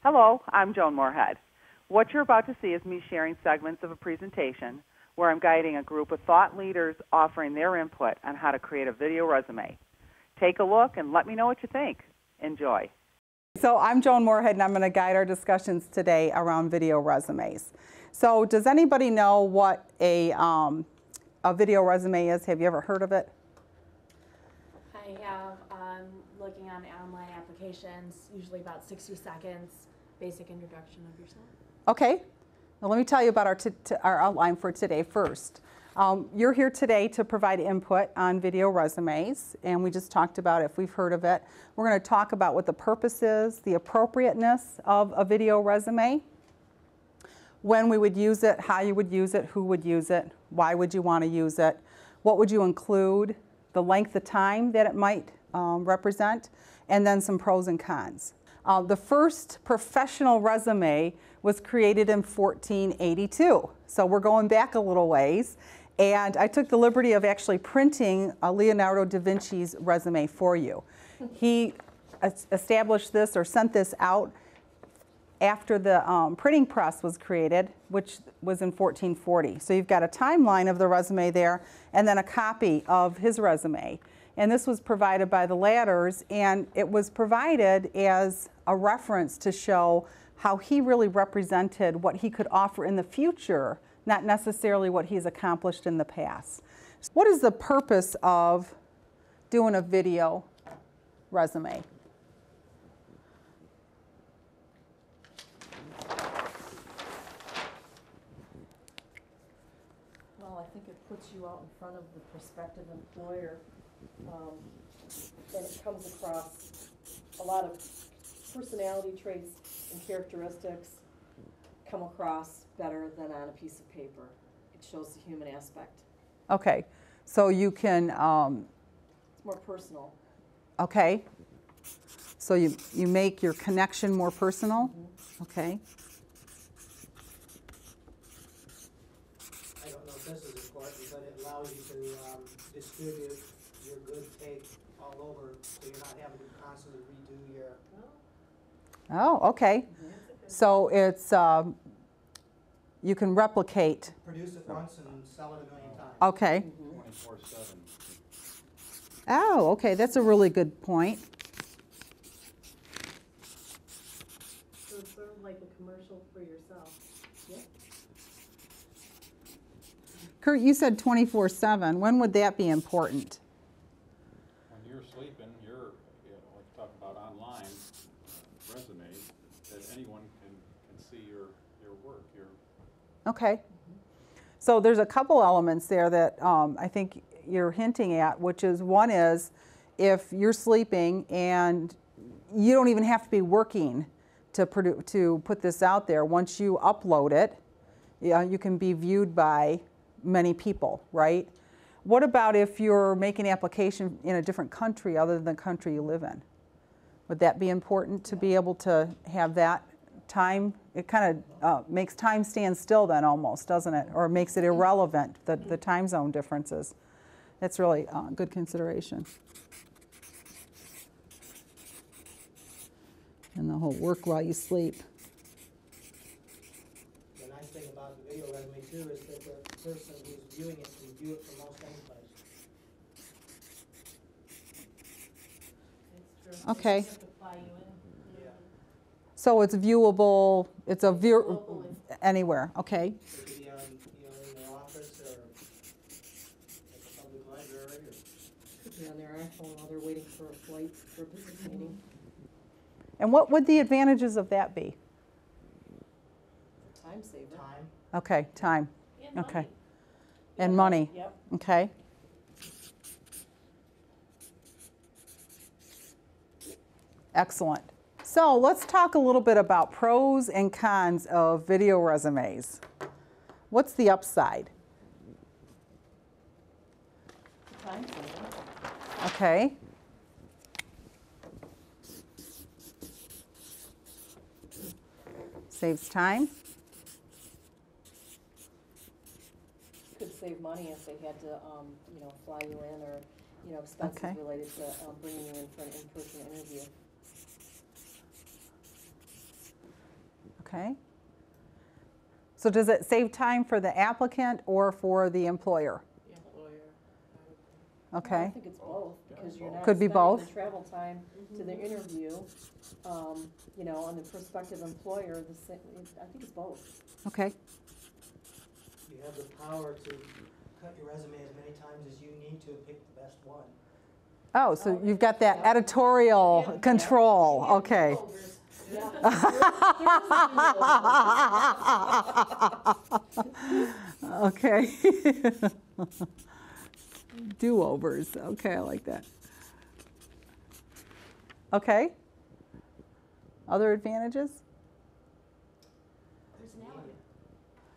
Hello, I'm Joan Moorhead. What you're about to see is me sharing segments of a presentation where I'm guiding a group of thought leaders offering their input on how to create a video resume. Take a look and let me know what you think. Enjoy. So I'm Joan Moorhead, and I'm going to guide our discussions today around video resumes. So does anybody know what a video resume is? Have you ever heard of it? I have. Looking on online applications, usually about 60 seconds, basic introduction of yourself. Okay. Well, let me tell you about our outline for today first. You're here today to provide input on video resumes, and we just talked about if we've heard of it. We're going to talk about what the purpose is, the appropriateness of a video resume, when we would use it, how you would use it, who would use it, why would you want to use it, what would you include, the length of time that it might represent, and then some pros and cons. The first professional resume was created in 1482, so we're going back a little ways, and I took the liberty of actually printing Leonardo da Vinci's resume for you. He established this or sent this out after the printing press was created, which was in 1440. So you've got a timeline of the resume there, and then a copy of his resume. And this was provided by the Ladders, and it was provided as a reference to show how he really represented what he could offer in the future, not necessarily what he's accomplished in the past. What is the purpose of doing a video resume? Well, I think it puts you out in front of the prospective employer. And it comes across a lot of personality traits and characteristics come across better than on a piece of paper. It shows the human aspect. Okay, so you can... It's more personal. Okay, so you make your connection more personal? Mm-hmm. Okay. I don't know if this is important, but it allows you to distribute your good take all over, so you're not having to constantly redo your... Oh, okay. So it's, you can replicate. Produce it once and sell it a million times. Okay. 24/7. Oh, okay, that's a really good point. So it's sort of like a commercial for yourself. Yeah. Kurt, you said 24/7. When would that be important? When you're sleeping, like talk about online resumes, that anyone can see your work. Okay. So there's a couple elements there that I think you're hinting at, which is one is if you're sleeping and you don't even have to be working to put this out there. Once you upload it, you can be viewed by many people, right? What about if you're making an application in a different country other than the country you live in? Would that be important to be able to have that time? It kind of makes time stand still then almost, doesn't it? Or makes it irrelevant, the time zone differences. That's really good consideration. And the whole work while you sleep. The nice thing about the video resume too is that the person who's viewing it can view it from most any place. It's true. Okay. They have to fly you in. Yeah. So it's viewable, it's a view anywhere, okay? It could be on, in the office or at the public library or... Could be on their iPhone while they're waiting for a flight for a business meeting. And what would the advantages of that be? Time saver. Time. Okay, time, And okay. money. And money, Yep. okay? Excellent. So let's talk a little bit about pros and cons of video resumes. What's the upside? Time saver. Okay. Saves time. Could save money if they had to, fly you in or, expenses Okay. related to bringing you in for an in-person interview. Okay. So does it save time for the applicant or for the employer? I Okay. think it's both, because you're not Could be spending both. the travel time to the interview, you know, on the prospective employer, I think it's both. Okay. You have the power to cut your resume as many times as you need to pick the best one. Oh, so you've got that editorial control. Okay. Okay. Do-overs. Okay, I like that. Okay. Other advantages? Personality.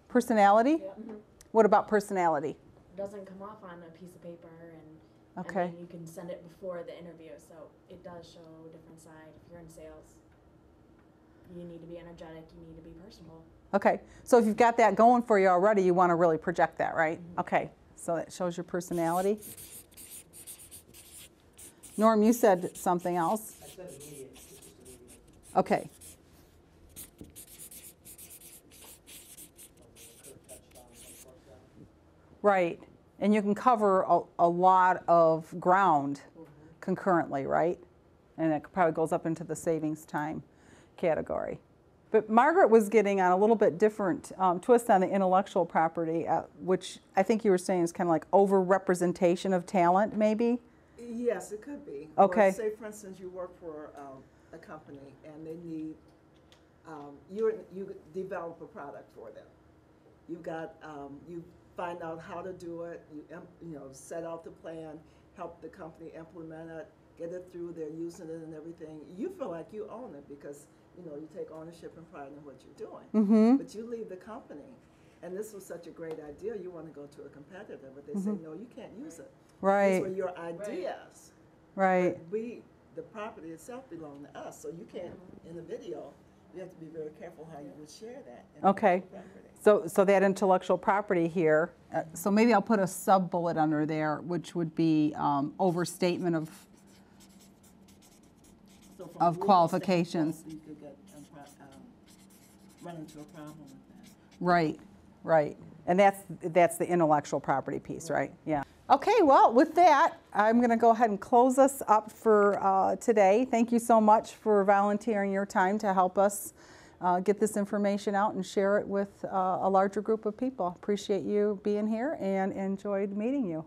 Personality? Yep. What about personality? Doesn't come off on a piece of paper and Okay. then you can send it before the interview, so it does show a different side. If you're in sales, you need to be energetic, you need to be personable. Okay. So if you've got that going for you already, you want to really project that, right? Okay. So that shows your personality. Norm, you said something else. I said immediate, it's just immediate. Okay. Kurt touched on some of that. Right. And you can cover a lot of ground concurrently, right? And it probably goes up into the savings time category. But Margaret was getting on a little bit different twist on the intellectual property, which I think you were saying is kind of like over-representation of talent, maybe? Yes, it could be. Okay. Or say, for instance, you work for a company and they need, you develop a product for them. You've got, you find out how to do it, you know, set out the plan, help the company implement it, get it through, they're using it and everything. You feel like you own it because, you know, you take ownership and pride in what you're doing. Mm-hmm. But you leave the company, and this was such a great idea, you want to go to a competitor, but they say, no, you can't use it. Right. These were your ideas. Right. But the property itself belonged to us, so you can't, in the video, you have to be very careful how you would share that. Okay. So that intellectual property here, so maybe I'll put a sub-bullet under there, which would be overstatement of So from of a legal qualifications. standpoint, you could get, run into a problem with that. Right, right. And that's the intellectual property piece, right? Yeah. Okay, well, with that, I'm going to go ahead and close us up for today. Thank you so much for volunteering your time to help us get this information out and share it with a larger group of people. Appreciate you being here and enjoyed meeting you.